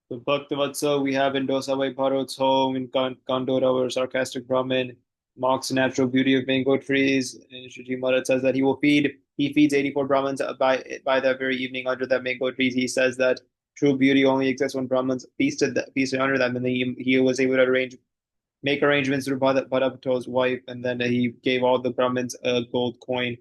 So Bhaktivatsa, we have in Dosabai Bharat's home, in Kandora, where sarcastic Brahmin mocks the natural beauty of mango trees. And Shiji Maharaj says that he feeds 84 Brahmins by that very evening under that mango trees. He says that true beauty only exists when Brahmins feasted under them. And then he was able to make arrangements through Bhattapato's wife. And then he gave all the Brahmins a gold coin.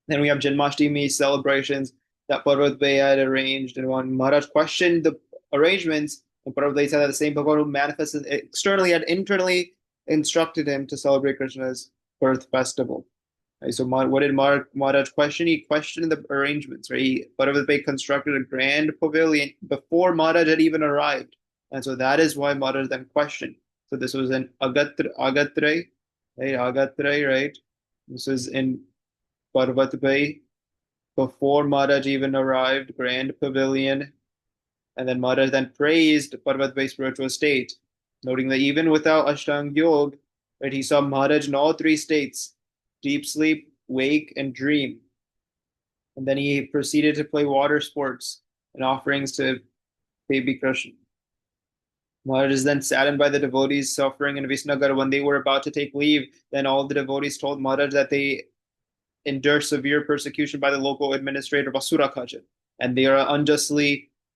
Then we have Janmashtami celebrations that Parvat Bey had arranged, and when Maharaj questioned the arrangements, and Parvat Bey said that the same Bhagavan who manifested externally had internally instructed him to celebrate Krishna's birth festival. Right, so what did Maharaj question? He questioned the arrangements. Right, Parvat Bey constructed a grand pavilion before Maharaj had even arrived, and so that is why Maharaj then questioned. So this was in Agatrai, right? Agatrai, right? This is in Parvat Bhai before Maharaj even arrived, grand pavilion, and then Maharaj then praised Parvat Bhai's spiritual state, noting that even without Ashtang Yog, right, he saw Maharaj in all three states, deep sleep, wake, and dream. And then he proceeded to play water sports and offerings to baby Krishna. Maharaj is then saddened by the devotees suffering in Visnagar. When they were about to take leave, then all the devotees told Maharaj that they endure severe persecution by the local administrator Basura Kachin, and they are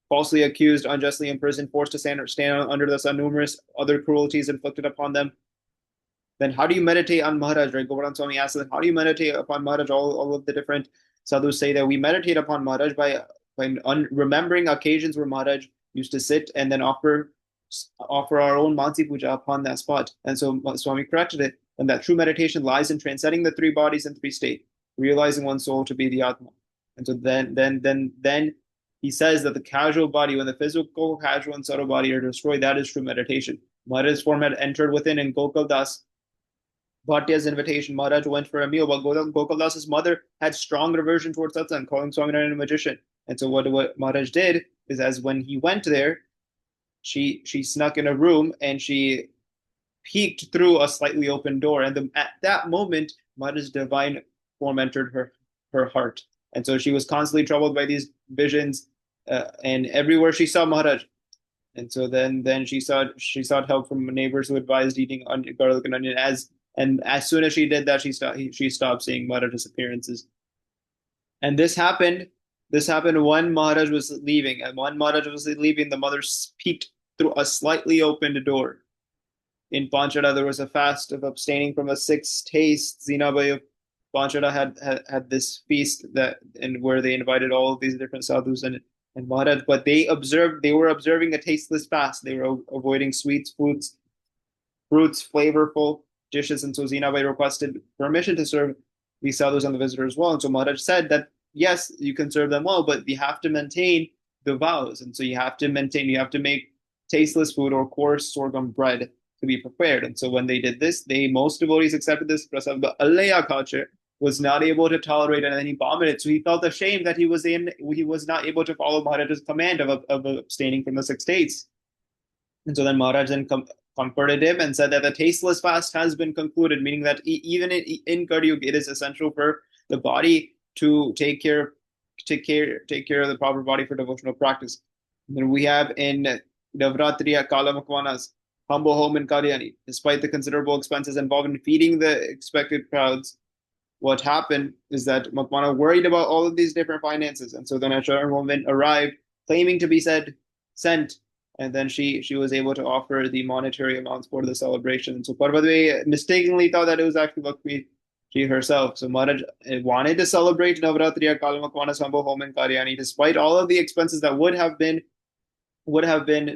falsely accused, unjustly imprisoned, forced to stand under the sun, numerous other cruelties inflicted upon them. Then how do you meditate on Maharaj? Right? Govardhan Swami asks them, how do you meditate upon Maharaj? All of the different sadhus say that we meditate upon Maharaj by remembering occasions where Maharaj used to sit and then offer our own Mansi Puja upon that spot. And so Swami corrected it, and that true meditation lies in transcending the three bodies and three states, realizing one's soul to be the Atma. And so then he says that the casual body, when the physical, casual, and subtle body are destroyed, that is true meditation. Maharaj's form had entered within, and Gokul Das Bhattia's invitation, Maharaj went for a meal, but Gokul Das's mother had strong aversion towards satsang, calling Swaminarayan a magician. And so what Maharaj did is, as when he went there, she snuck in a room and she peeked through a slightly open door. And at that moment, Maharaj's divine form entered her heart. And so she was constantly troubled by these visions, and everywhere she saw Maharaj. And so then she sought help from neighbors who advised eating garlic and onion. As soon as she did that, she stopped seeing Maharaj's appearances. And this happened when Maharaj was leaving. And when Maharaj was leaving, the mother peeked through a slightly opened door. In Panchada, there was a fast of abstaining from the six tastes. Zinabai of Panchada had this feast that and where they invited all of these different sadhus and Maharaj, but they were observing a tasteless fast. They were avoiding sweets, fruits, flavorful dishes, and so Zinabai requested permission to serve these sadhus and the visitors well. And so Maharaj said that yes, you can serve them well, but you have to maintain the vows, and so you have to make tasteless food or coarse sorghum bread to be prepared. And so when they did this, most devotees accepted this prasad, but Alaya culture was not able to tolerate it, and then he vomited. So he felt ashamed that he was not able to follow Maharaj's command of abstaining from the six days. And so then Maharaj then comforted him and said that the tasteless fast has been concluded, meaning that even in Kali Yuga, it is essential for the body to take care of the proper body for devotional practice. And then we have in Navratri at Kala Makwanas, humble home in Kalyani. Despite the considerable expenses involved in feeding the expected crowds, what happened is that Makwana worried about all of these different finances. And so then a certain woman arrived claiming to be sent, and then she was able to offer the monetary amounts for the celebration. And so Parvati mistakenly thought that it was actually Lakshmi she herself. So Maharaj wanted to celebrate Navratri at Kalamakwana Sambho home in Karyani, despite all of the expenses that would have been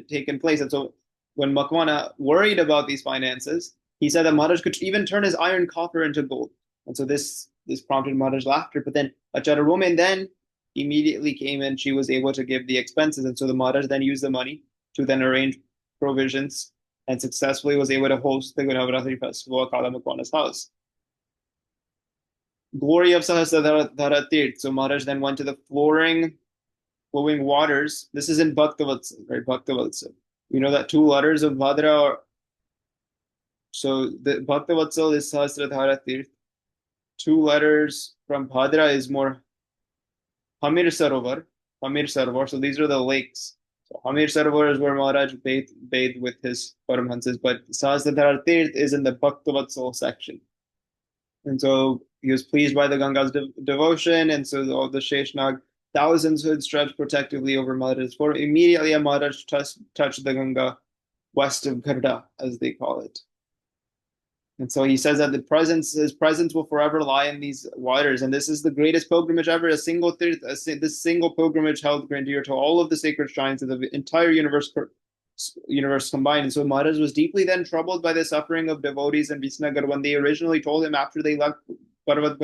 taken place. And so when Makwana worried about these finances, he said that Maharaj could even turn his iron copper into gold. And so this prompted Maharaj's laughter. But then Achara woman then immediately came in. She was able to give the expenses. And so the Maharaj then used the money to then arrange provisions and successfully was able to host the Navratri festival at Kala Makwana's house. Glory of Sahasradhara Tirth. So Maharaj then went to the flowing waters. This is in Bhaktavatsa, right? Bhaktavatsa. We know that two letters of Bhadra are so the Bhaktavatsa is Sahasradhara Tirth. Two letters from Bhadra is more Hamir Sarovar. So these are the lakes. So Hamir Sarovar is where Maharaj bathed with his Paramahansas, but Sahasradhara Tirth is in the Bhaktavatsal section. And so he was pleased by the Ganga's devotion, and so all the Sheshnag thousands would stretch protectively over Maharaj's fort. Immediately, Maharaj touched the Ganga west of Garda, as they call it. And so he says that his presence will forever lie in these waters. And this is the greatest pilgrimage ever. This single pilgrimage held grandeur to all of the sacred shrines of the entire universe combined. And so Maharaj was deeply then troubled by the suffering of devotees in Visnagar when they originally told him after they left Parvat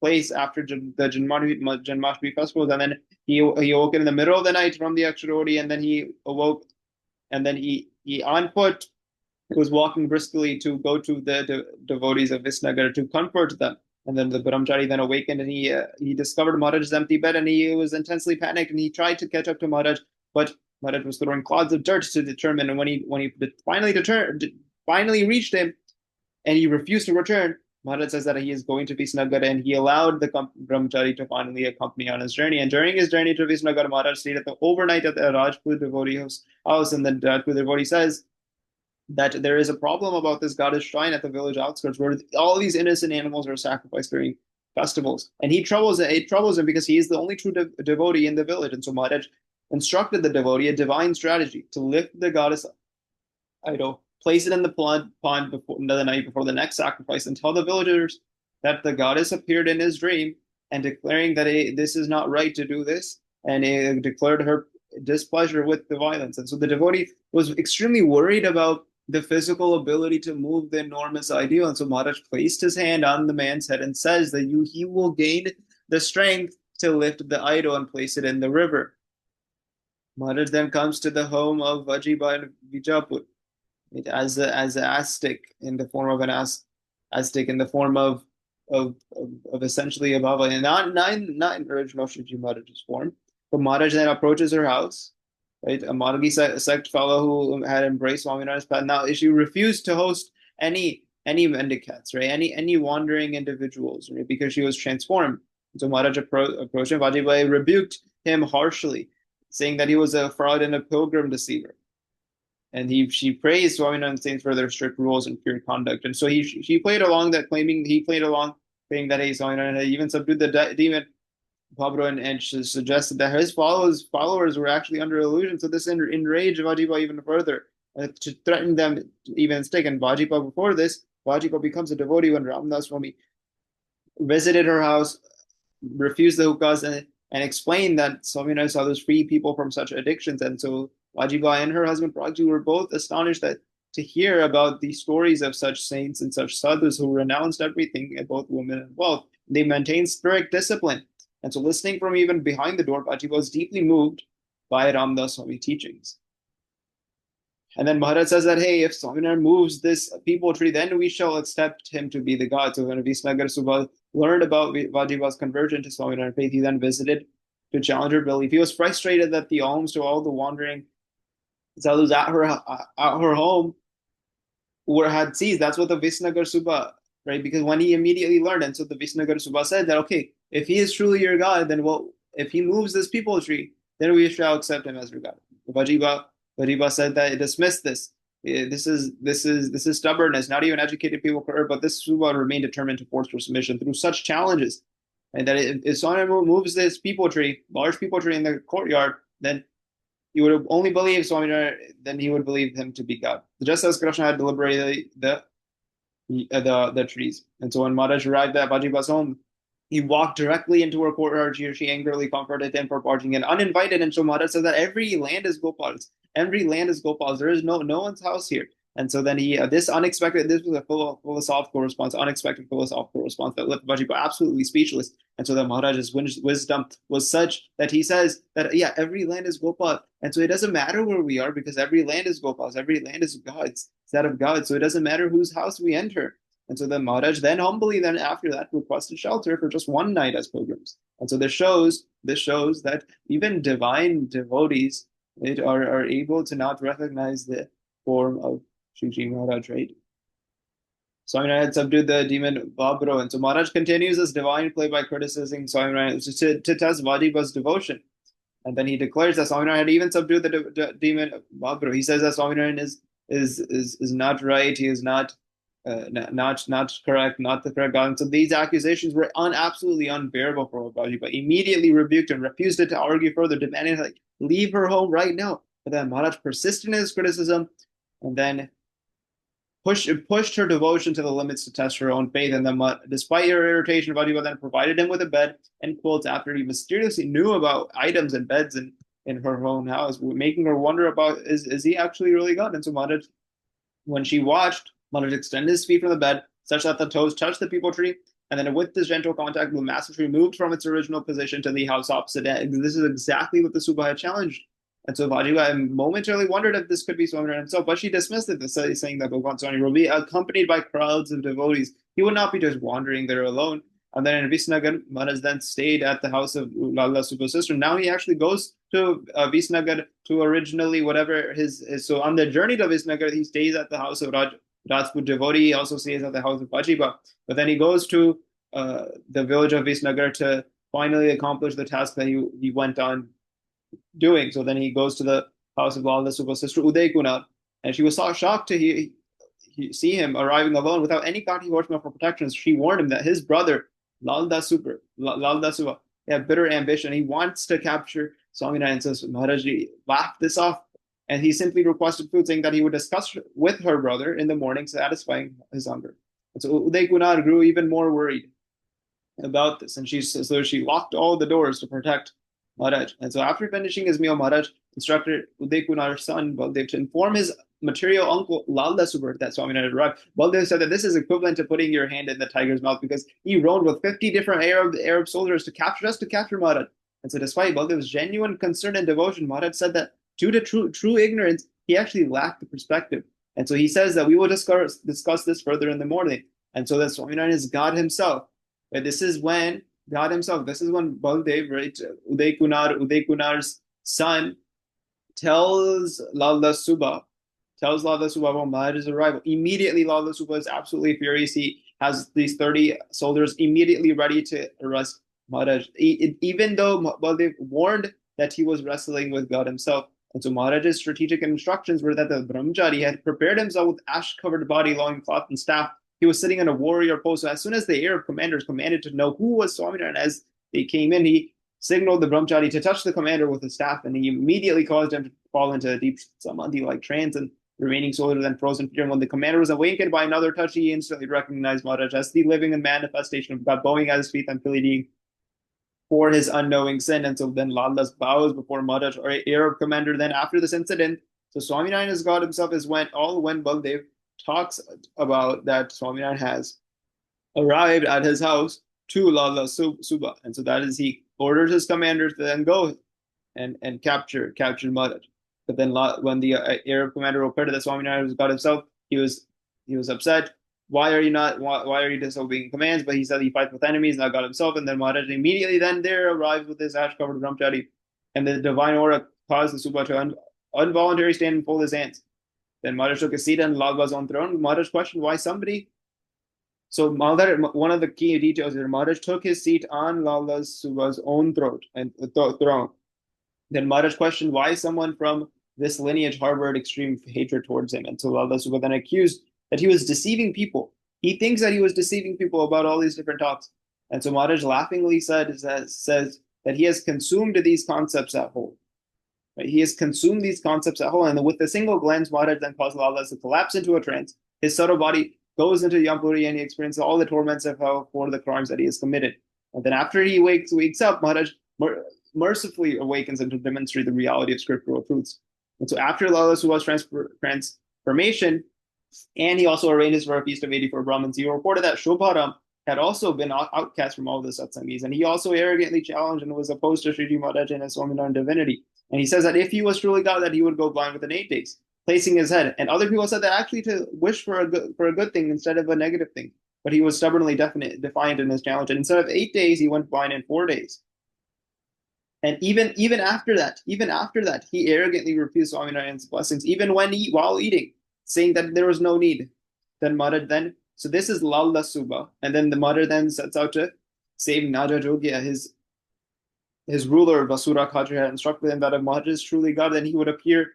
place after the Janmashtami festivals. And then he awoke in the middle of the night from the Akshardhoti, and then he awoke, and then he on foot was walking briskly to go to the devotees of Visnagar to comfort them. And then the Brahmachari then awakened, and he discovered Maharaj's empty bed, and he was intensely panicked, and he tried to catch up to Maharaj, but Maharaj was throwing clods of dirt to determine. And when he finally reached him, and he refused to return, Maharaj says that he is going to Visnagar, and he allowed the Brahmachari to finally accompany on his journey. And during his journey to Visnagar, Maharaj stayed overnight at the Rajput devotee house, and then Rajput devotee says that there is a problem about this goddess shrine at the village outskirts where all these innocent animals are sacrificed during festivals. And it troubles him because he is the only true devotee in the village. And so Maharaj instructed the devotee a divine strategy to lift the goddess idol, place it in the pond before the night before the next sacrifice, and tell the villagers that the goddess appeared in his dream and declaring that this is not right to do this, and declared her displeasure with the violence. And so the devotee was extremely worried about the physical ability to move the enormous ideal. And so Maharaj placed his hand on the man's head and says that he will gain the strength to lift the idol and place it in the river. Maharaj then comes to the home of Vajiba in Vijapur as an Aztec in the form of an Aztec in the form of essentially a Baba, and not in original Shiji Maharaj's form. But Maharaj then approaches her house, right? A Margi sect fellow who had embraced Swaminarayan's path. Now, she refused to host any mendicants, right? Any wandering individuals, right? Because she was transformed. So Maharaj approached him. Vajibai rebuked him harshly, saying that he was a fraud and a pilgrim deceiver. And she praised Swaminarayan saints for their strict rules and pure conduct. And so she played along that, claiming that hey, Swaminarayan had even subdued the demon Pablo, and suggested that his followers were actually under illusion. So this enraged Vajipa even further, to threaten them to even stick. And Vajipa, before this, Vajipa becomes a devotee when Ramdas Swami visited her house, refused the hookahs, and explained that Swaminarayan saw those free people from such addictions. And so Vajiba and her husband Pragji were both astonished to hear about the stories of such saints and such sadhus who renounced everything, both women and wealth. They maintained strict discipline. And so listening from even behind the door, Vajiba was deeply moved by Ramdas Swami teachings. And then Maharaj says that, hey, if Swaminarayan moves this people tree, then we shall accept him to be the God. So when Visnagar Subha learned about Vajiba's conversion to Swaminarayan faith, he then visited to challenge her belief. He was frustrated that the alms to all the wandering sadhus at her home had ceased. That's what the Visnagar Subha, right? Because when he immediately learned, and so the Visnagar Subha said that, okay, if he is truly your God, then if he moves this people tree, then we shall accept him as your God. Vajiba said that he dismissed this. This is stubbornness. Not even educated people could, but this Subha remained determined to force her submission through such challenges. And that if Swaminarayan moves this people tree, large people tree in the courtyard, then he would only believe Swaminarayan, then he would believe him to be God. Just as Krishna had deliberated the trees. And so when Maharaj arrived at Vajiba's home, he walked directly into her courtyard. She angrily comforted him for barging in uninvited. And so Maharaj said that every land is Gopal's. Every land is Gopal's. There is no one's house here. And so then this was a philosophical response, unexpected philosophical response that left Vajiba absolutely speechless. And so the Maharaj's wisdom was such that he says that, yeah, every land is Gopal. And so it doesn't matter where we are because every land is Gopal's. Every land is God's, it's that of God. So it doesn't matter whose house we enter. And so the Maharaj then humbly, then after that, requested shelter for just one night as pilgrims. And so this shows that even divine devotees are able to not recognize the form of Shiji Maharaj, right? Swaminarayan had subdued the demon Babro. And so Maharaj continues this divine play by criticizing Swaminarayan to test Vajiba's devotion. And then he declares that Swaminarayan had even subdued the demon Babru. He says that Swaminarayan is not right. He is not correct, not the correct God. And so these accusations were absolutely unbearable for Babaji, but immediately rebuked and refused to argue further, demanding like leave her home right now. But then Maharaj persisted in his criticism, and then pushed her devotion to the limits to test her own faith. And then, despite her irritation, Bajiba then provided him with a bed and quotes after he mysteriously knew about items and beds in her own house, making her wonder about is he actually really God? And so Maharaj, when she watched, Maharaj extended his feet from the bed such that the toes touched the people tree, and then with this gentle contact, the massive tree moved from its original position to the house opposite it. This is exactly what the Subha had challenged. And so Vajiva momentarily wondered if this could be Swaminarayan himself, but she dismissed it, saying that Bhagwan Swami will be accompanied by crowds of devotees. He would not be just wandering there alone. And then in Visnagar, Maharaj then stayed at the house of Lala Subha's sister. Now he actually goes to Visnagar to originally whatever so on the journey to Visnagar, he stays at the house of Rajput devotee. He also stays at the house of Vajiva. But then he goes to the village of Visnagar to finally accomplish the task that he went on doing. So then he goes to the house of Lala Subha's sister Uday Kunar, and she was so shocked to see him arriving alone without any Kati horsemen for protection. She warned him that his brother Lalda Subha had bitter ambition. He wants to capture Swaminarayan. So Maharaji laughed this off, and he simply requested food, saying that he would discuss with her brother in the morning, satisfying his hunger. And so Uday Kunar grew even more worried about this, and she locked all the doors to protect Maharaj. And so after finishing his meal, Maharaj instructed Uday Kunar's son Baldev to inform his material uncle Lalda Subha that Swaminarayan had arrived. Baldev said that this is equivalent to putting your hand in the tiger's mouth, because he rode with 50 different Arab soldiers to capture Maharaj. And so despite Baldev's genuine concern and devotion, Maharaj said that due to true ignorance, he actually lacked the perspective. And so he says that we will discuss this further in the morning. And so that Swaminarayan is God himself. But this is when God himself, this is when Baldev, right, Uday Kunar's son, tells Lala Subha about Maharaj's arrival. Immediately, Lala Subha is absolutely furious. He has these 30 soldiers immediately ready to arrest Maharaj, even though Baldev warned that he was wrestling with God himself. And so Maharaj's strategic instructions were that the Brahmachari had prepared himself with ash-covered body, loincloth, and staff. He was sitting in a warrior pose. So as soon as the Arab commanders commanded to know who was Swaminarayan, as they came in, he signaled the Brahmachari to touch the commander with his staff, and he immediately caused him to fall into a deep samadhi-like trance, and the remaining soldiers then froze in fear. And when the commander was awakened by another touch, he instantly recognized Maharaj as the living and manifestation of God, bowing at his feet and pleading for his unknowing sin. And so then Lala's bows before Maharaj, or Arab commander. Then after this incident, so Swaminarayan as God himself is when Baldev talks about that Swaminarayan has arrived at his house to Lala Subha. And so that is, he orders his commanders to then go and capture Maharaj. But then when the Arab commander reported that Swaminarayan was God himself, he was upset. Why are you disobeying commands? But he said he fights with enemies, not God himself. And then Maharaj immediately then there arrives with his ash-covered Brahmachari, and the divine aura caused the Subha to involuntarily stand and fold his hands. Then Maharaj took a seat on Lalba's own throne. Maharaj questioned why somebody. So one of the key details here, Maharaj took his seat on Lala Subha's own throne. Then Maharaj questioned why someone from this lineage harbored extreme hatred towards him. And so Lala Subha then accused that he was deceiving people. He thinks that he was deceiving people about all these different talks. And so Maharaj laughingly says that he has consumed these concepts at whole. Right? He has consumed these concepts at whole. And with a single glance, Maharaj then caused Lala to collapse into a trance. His subtle body goes into Yampuri, and he experiences all the torments of hell for the crimes that he has committed. And then after he wakes up, Maharaj mercifully awakens him to demonstrate the reality of scriptural truths. And so after Lala Subha's transformation, and he also arranges for a feast of 84 Brahmins, he reported that Shobharam had also been outcast from all the satsangis, and he also arrogantly challenged and was opposed to Sriji Maharaj and his Swaminarayan divinity. And he says that if he was truly God, that he would go blind within 8 days, placing his head. And other people said that actually to wish for a good thing instead of a negative thing. But he was stubbornly defiant in his challenge. And instead of 8 days, he went blind in 4 days. And even after that, he arrogantly refused Swaminarayan's blessings, even while eating, saying that there was no need. So this is Lalla Subha, and then the mother then sets out to save Naja Jogya, his ruler, Basura Khaja, had instructed him that if Maharaj is truly God, then he would appear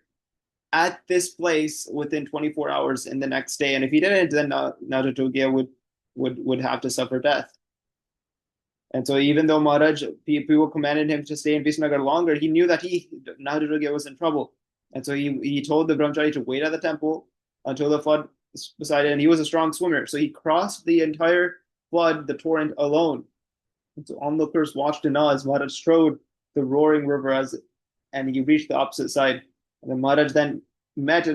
at this place within 24 hours in the next day. And if he didn't, then Najatogia would have to suffer death. And so even though Maharaj, people commanded him to stay in Visnagar longer, he knew that Najatogia was in trouble. And so he told the brahmachari to wait at the temple until the flood subsided, and he was a strong swimmer. So he crossed the entire flood, the torrent, alone. And so onlookers watched in awe as Maharaj strode the roaring river and he reached the opposite side. And then Maharaj then met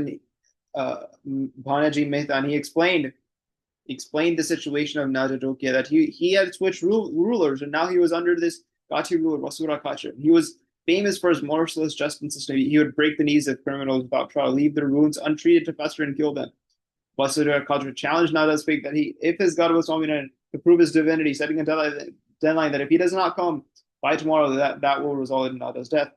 Bhanaji Mehta, and he explained the situation of Najatokia, that he had switched rulers, and now he was under this Gati ruler, Basura Khaja. He was famous for his merciless justice system. He would break the knees of criminals without trial, leave their wounds untreated to fester and kill them. Basura Khaja challenged Nada's fate that if his God was Swaminarayan, to prove his divinity, setting a deadline that if he does not come by tomorrow, that will result in Nada's death.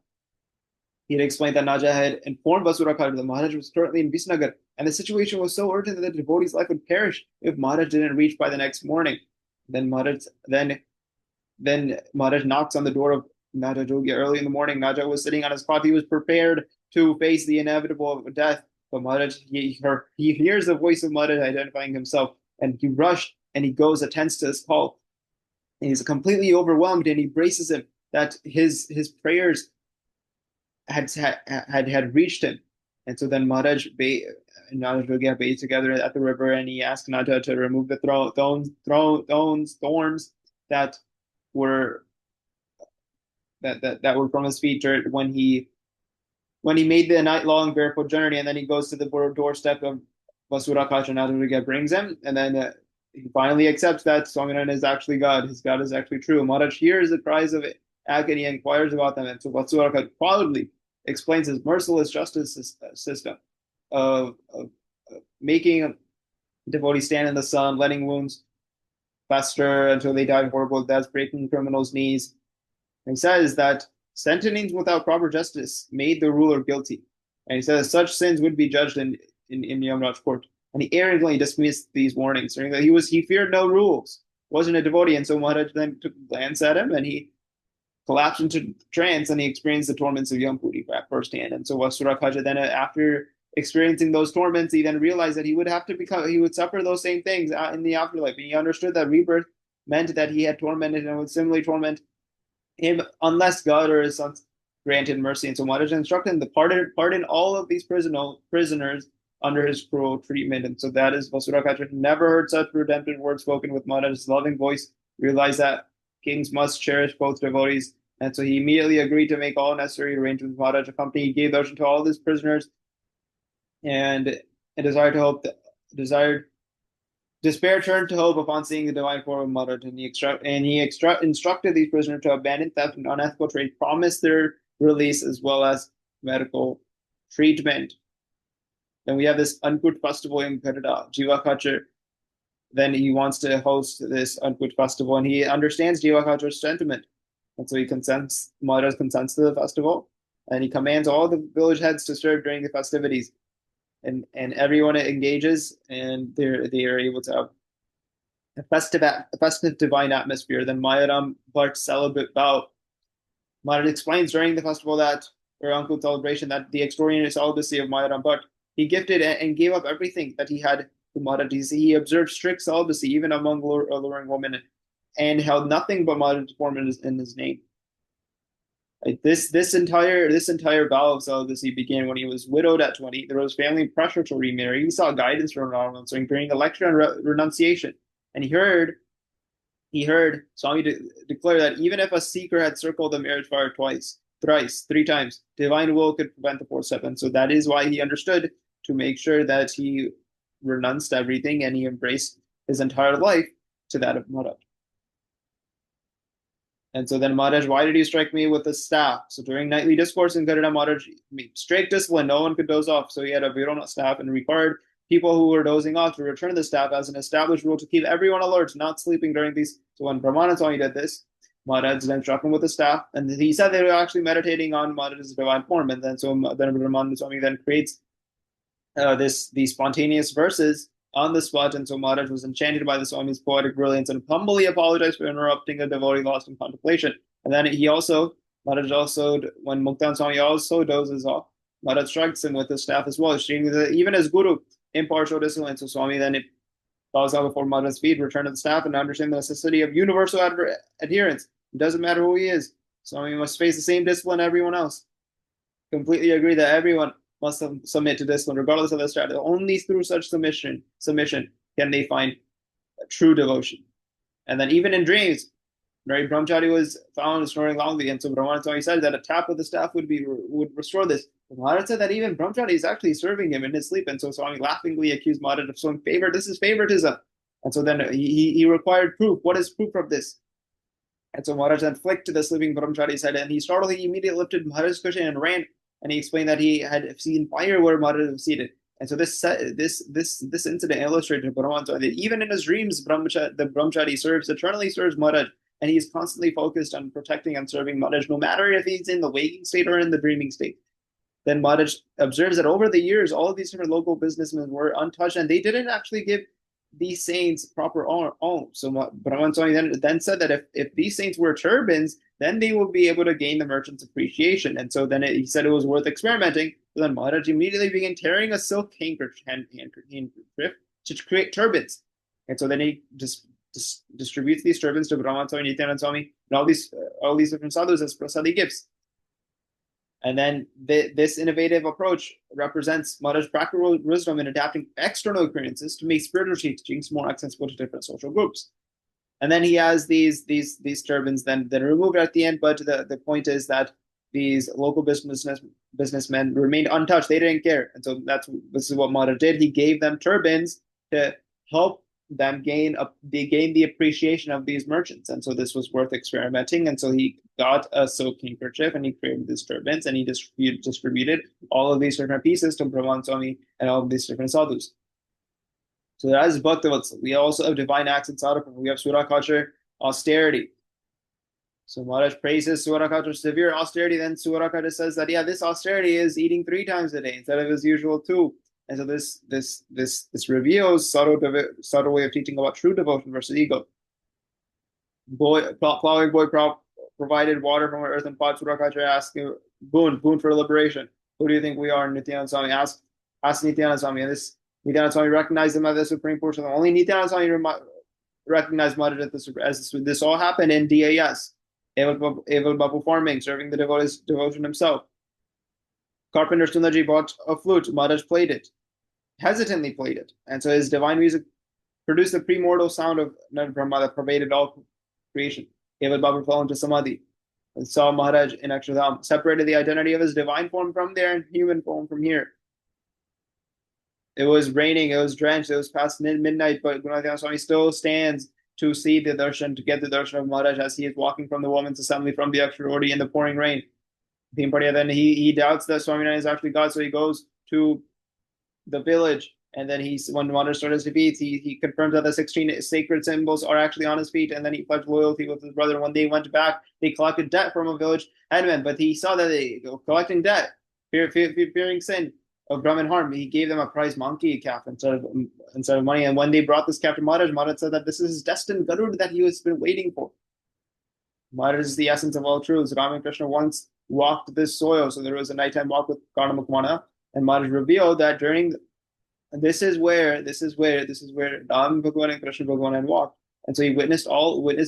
He had explained that Naja had informed Basura Khaja that Maharaj was currently in Visnagar, and the situation was so urgent that the devotee's life would perish if Maharaj didn't reach by the next morning. Then Maharaj knocks on the door of Najatogia early in the morning. Naja was sitting on his cot. He was prepared to face the inevitable death. But Maharaj, he hears the voice of Maharaj identifying himself, and he rushed and he goes, attends to his call. And he's completely overwhelmed, and he braces him that his prayers had reached him. And so then Maharaj and Najatogia bathed together at the river, and he asked Naja to remove the thorns that were that were from his feet when he made the night-long barefoot journey. And then he goes to the doorstep of Basura Khaja, and Najatogia brings him, and then he finally accepts that Swaminarayan is actually God. His God is actually true. Maharaj hears the cries of agony and inquires about them, and so Basura Khaja proudly explains his merciless justice system of making devotees stand in the sun, letting wounds fester until they die horrible deaths, breaking criminals' knees. And he says that sentencing without proper justice made the ruler guilty. And he says such sins would be judged in Yamraj court. And he arrogantly dismissed these warnings, saying that he feared no rules, wasn't a devotee. And so Maharaj then took a glance at him, and he collapsed into trance, and he experienced the torments of Yampuri firsthand. And so Basura Khaja then, after experiencing those torments, he then realized that he would suffer those same things in the afterlife. And he understood that rebirth meant that he had tormented and would similarly torment him unless God or his sons granted mercy. And so Maharaj instructed him to pardon all of these prisoners under his cruel treatment. And so that is Basura Khaja never heard such redemptive words spoken with Maharaj's loving voice, realized that kings must cherish both devotees. And so he immediately agreed to make all necessary arrangements with Maharaj. A company gave darshan to all these prisoners, and despair turned to hope upon seeing the divine form of Maharaj. And he instructed these prisoners to abandon theft and unethical trade, promised their release as well as medical treatment. Then we have this Ankut festival in Karada. Jiva Khaja, then he wants to host this Ankut festival, and he understands Jiva Khaja's sentiment. And so Maharaj consents to the festival, and he commands all the village heads to serve during the festivities. And everyone engages, and they are able to have a festive divine atmosphere. Then Mayaram Bhatt celibate vow. Maharaj explains during the festival or Ankut celebration, that the extraordinary celibacy of Mayaram Bhatt, he gifted and gave up everything that he had to Maharaj. He observed strict celibacy even among alluring women, and held nothing but Maharaj's form in his name. Like this entire vow of celibacy began when he was widowed at 20. There was family pressure to remarry. He saw guidance from Ramanujan during a lecture on renunciation, and he heard Swami declare that even if a seeker had circled the marriage fire thrice, 3 times, divine will could prevent the fourth step. And so that is why he understood to make sure that he renounced everything and he embraced his entire life to that of Maharaj. And so then Maharaj, why did you strike me with a staff? So during nightly discourse in Garida, Maharaj made strict discipline. No one could doze off. So he had a Virona staff and required people who were dozing off to return the staff as an established rule to keep everyone alert, not sleeping during these. So when Brahmana Swami did this, Maharaj then struck him with a staff, and he said they were actually meditating on Maharaj's divine form. And then Brahmana Swami then creates these spontaneous verses on the spot. And so Maharaj was enchanted by the Swami's poetic brilliance and humbly apologized for interrupting a devotee lost in contemplation. And then he also Maharaj also, when Muktan Swami also dozes off, Maharaj strikes him with his staff as well, stating that even as Guru, impartial discipline. So Swami then it bows out before Maharaj's feet, return to the staff, and understand the necessity of universal adherence. It doesn't matter who he is. Swami must face the same discipline everyone else. Completely agree that everyone must submit to discipline, regardless of their status. Only through such submission can they find true devotion. And then even in dreams, right, Brahmachari was found snoring loudly, and so Brahmana Swami said that a tap with the staff would restore this. Maharaj said that even Brahmachari is actually serving him in his sleep, and so Swami laughingly accused Maharaj of showing favor. This is favoritism. And so then he required proof. What is proof of this? And so Maharaj then flicked the sleeping Brahmachari's head, and he startled. He immediately lifted Maharaj's cushion and ran. And he explained that he had seen fire where Maharaj was seated. And so this incident illustrated Brahman that even in his dreams, the Brahmachari eternally serves Maharaj, and he is constantly focused on protecting and serving Maharaj, no matter if he's in the waking state or in the dreaming state. Then Maharaj observes that over the years, all of these different local businessmen were untouched, and they didn't actually give these saints proper honor. So Brahman Swami then said that if these saints wear turbans, then they will be able to gain the merchant's appreciation. And so then he said it was worth experimenting. So then Maharaj immediately began tearing a silk handkerchief to create turbans. And so then he just distributes these turbans to Brahman Swami, Nityanand Swami, and all these different sadhus as prasadi gifts. And then this innovative approach represents Maharaj's practical wisdom in adapting external experiences to make spiritual teachings more accessible to different social groups. And then he has these turbans then removed at the end, but the point is that these local businessmen remained untouched. They didn't care. And so this is what Maharaj did. He gave them turbans to help them gain the appreciation of these merchants. And so this was worth experimenting. And so he got a silk handkerchief and he created these turbans and he distributed all of these different pieces to Brahman Swami and all of these different sadhus. So that is Bhaktivatsal. We also have divine acts in Sadhapur. We have Surakachar, austerity. So Maharaj praises Surakachar severe austerity. Then Surakachar says that, yeah, this austerity is eating 3 times a day instead of his usual 2. And so this reveals subtle way of teaching about true devotion versus ego. Plowing boy provided water from an earthen pot. Surakachar asked, boon for liberation. Who do you think we are? Nityananda Swami asked Nityananda Swami. And this Nityananda Swami recognized him as the supreme portion. Only Nityananda Swami recognized Maharaj as this all happened in DAS. Eval Babu farming, serving the devotion himself. Carpenter Sundaji bought a flute. Maharaj played it, hesitantly played it. And so his divine music produced the premortal sound of Nand Brahma that pervaded all creation. Eval Babu fell into Samadhi and saw Maharaj in Akshardham, separated the identity of his divine form from there and human form from here. It was raining, it was drenched, it was past midnight, but Gunadhyana Swami still stands to see the darshan, to get the darshan of Maharaj as he is walking from the women's assembly from the Aksharodi in the pouring rain. Bhimpadia, then he doubts that Swaminarayan is actually God, so he goes to the village, and then when Maharaj started his defeats, he confirms that the 16 sacred symbols are actually on his feet, and then he pledged loyalty with his brother. When they went back, they collected debt from a village headman, but he saw that they were collecting debt, fearing sin of Brahman harm. He gave them a prize monkey calf instead of money. And when they brought this calf to Maharaj, Maharaj said that this is his destined Garud that he has been waiting for. Maharaj is the essence of all truths. Rama and Krishna once walked this soil, so there was a nighttime walk with Karna Mukmana, and Maharaj revealed that this is where Ram Bhagwan and Krishna Bhagwan walked. And so he witnessed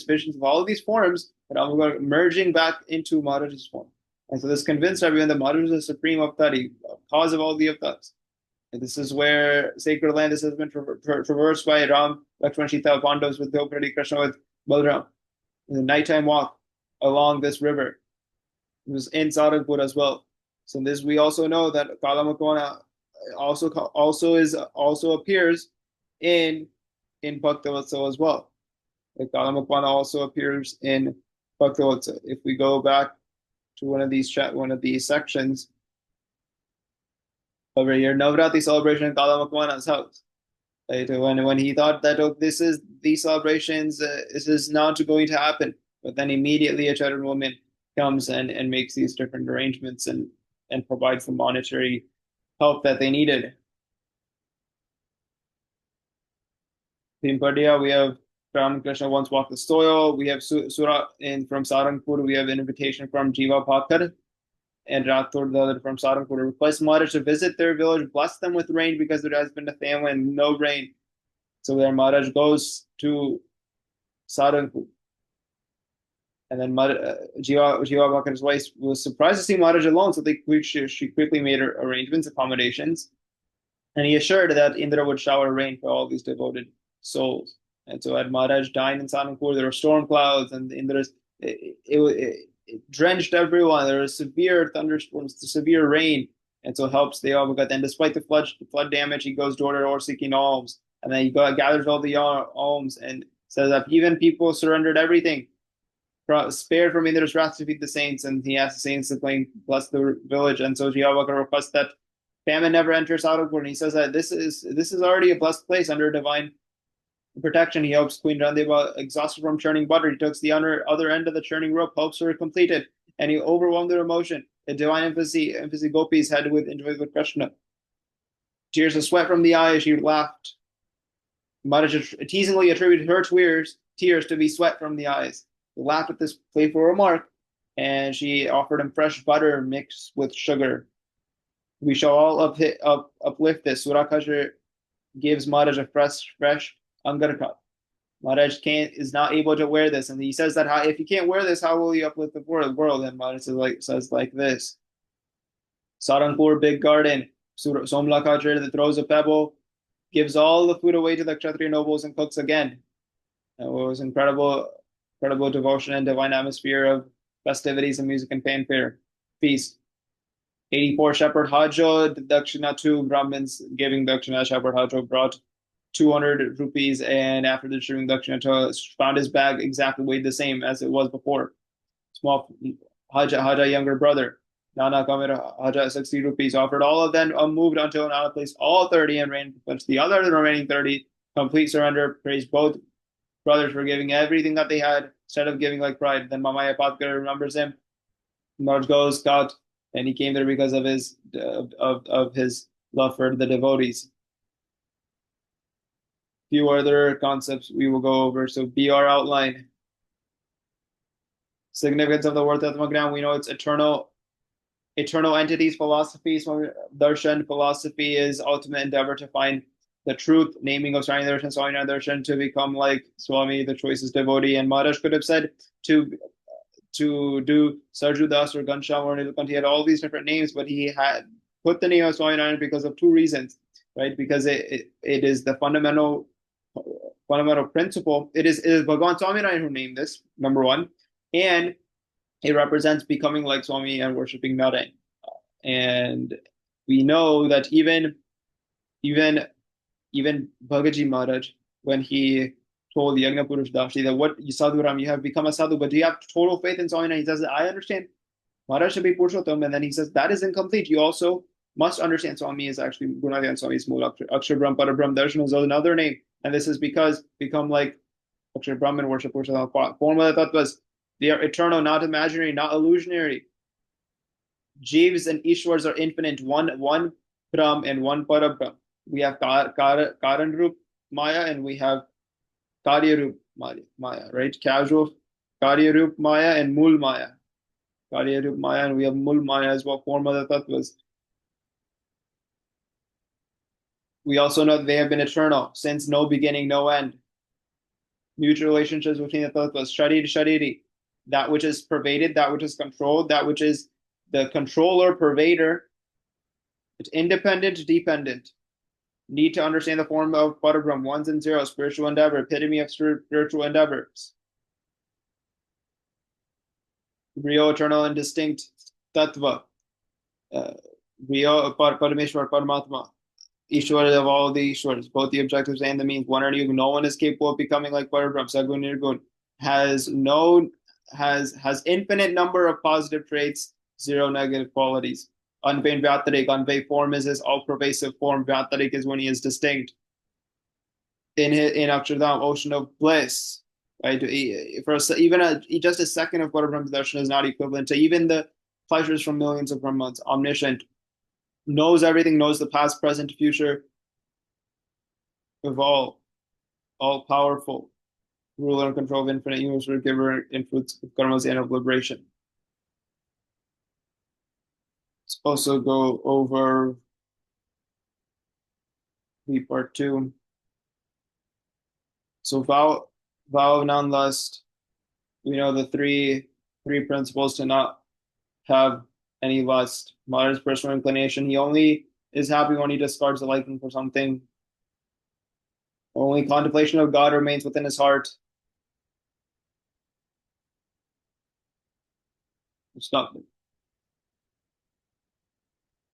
visions of all of these forms, but Ram Bhagwan merging back into Maharaj's form. And so this convinced everyone that Maharaj is the supreme avtari, cause of all the avatars. And this is where sacred land has been traversed by Ram, Lakshman, Sita, Pandavas with Draupadi, Krishna with Balram. In the nighttime walk along this river. It was in Saranpur as well. So this we also know that Kalamakwana also appears in Bhaktivatsal as well. Like Kalamakwana also appears in Bhaktivatsal. If we go back to one of these sections over here, Navratri celebration in Kalamakwana's house. Right? When he thought that these celebrations, this is not going to happen, but then immediately a Charan woman comes and makes these different arrangements and provides the monetary help that they needed. In Padia, we have Ram Krishna once walked the soil. We have Surah in from Sarangpur. We have an invitation from Jiva Bhakkar and Rathod the other from Sarangpur. Request Maharaj to visit their village, bless them with rain because there has been a famine and no rain. So there Maharaj goes to Sarangpur. And then Jiva Bhakkar's wife was surprised to see Maharaj alone, so she quickly made her arrangements, accommodations. And he assured that Indra would shower rain for all these devoted souls. And so at Maharaj dined in Saharanpur, there were storm clouds, and Indra's it drenched everyone. There was severe thunderstorms, severe rain, and so helps the Avagat. And despite the flood damage, he goes door to door seeking alms, and then he gathers all the alms and says that even people surrendered everything, spared from Indra's wrath to feed the saints, and he asked the saints to bless the village. And so Jiyavaka requests that famine never enters Saharanpur, and he says that this is already a blessed place under divine protection. He helps Queen Randeva exhausted from churning butter. He takes the other end of the churning rope, helps her complete it, and he overwhelmed her emotion. The divine empathy gopis had enjoyed with Krishna. Tears of sweat from the eyes, she laughed. Maharaj teasingly attributed her tears to be sweat from the eyes. He laughed at this playful remark, and she offered him fresh butter mixed with sugar. We shall all uplift this. Surakasha gives Maharaj a fresh Angarka. Maharaj is not able to wear this, and he says that if you can't wear this, how will you uplift the world? And Maharaj says like this: Saranpur, big garden. Somlakachar that throws a pebble, gives all the food away to the Kshatriya nobles and cooks again. It was incredible devotion and divine atmosphere of festivities and music and fanfare. Feast. 84 Shepherd Hajo, Dakshina, 2 Brahmins giving Dakshina. Shepherd Hajo brought 200 rupees, and after distributing Dakshina, found his bag exactly weighed the same as it was before. Small Haja younger brother, Nana Kamira Haja 60 rupees, offered all of them unmoved until Nana placed all 30 and ran the other remaining 30. Complete surrender, praised both brothers for giving everything that they had instead of giving like pride. Then Mamaya Patkar remembers him. Marj goes, God, and he came there because of his love for the devotees. Few other concepts we will go over. So BR outline. Significance of the word Tatmagram. We know it's eternal entities. Philosophy, Darshan philosophy is ultimate endeavor to find the truth. Naming of Swami Darshan, Swami Darshan, to become like Swami, the choicest devotee. And Maharaj could have said to do Sarju Das or Gansham or Nilkanth. He had all these different names, but he had put the name of Swaminarayan because of two reasons, right? Because it is the fundamental principle. It is Bhagavan Swaminarayan who named this, number one, and it represents becoming like Swami and worshiping Narayan. And we know that even Bhagaji Maharaj, when he told Yagna Purush Dashi that what Sadhuram, you have become a sadhu, but do you have total faith in Swami? And he says, I understand Maharaj should be Purushottam, and then he says that is incomplete. You also must understand Swami is actually Gunadhyana Swami's Mula Akshar Brahm Parabrahm Darshan is another name, and this is because become like Akshar Brahman worship Purushottam. Form of the tattvas, they are eternal, not imaginary, not illusionary. Jivs and Ishwars are infinite, one Brahm and one Parabrahm. We have Karan Rup Maya and we have Karya Rup Maya, right? Casual Karya Rup Maya and Mul Maya. Karya Rup Maya and we have Mul Maya as well, form of the tattvas. We also know that they have been eternal since no beginning, no end. Mutual relationships between the tattvas, Shariri Shariri, that which is pervaded, that which is controlled, that which is the controller, pervader, it's independent, dependent. Need to understand the form of Parabrahm, ones and zeros, spiritual endeavor, epitome of spiritual endeavors. Real, eternal, and distinct tattva. Real, Parameshwar, Paramatma. Ishwar of all the Ishwars, both the objectives and the means. One or two, no one is capable of becoming like Parabrahm. Sagun Nirgun has infinite number of positive traits, zero negative qualities. Unvain Vyatarik, unvain form is his all-pervasive form. Vyatarik is when he is distinct. In Akshardham, ocean of bliss, right? Just a second of Parabrahm darshan is not equivalent to even the pleasures from millions of Brahmans. Omniscient, knows everything, knows the past, present, future of all powerful. ruler and control of infinite universe, giver, influence of karma's end of liberation. Let's also go over the part two. So vow of non-lust. We know the three principles to not have any lust. Moderate personal inclination. He only is happy when he discards a liking for something. Only contemplation of God remains within his heart. It's not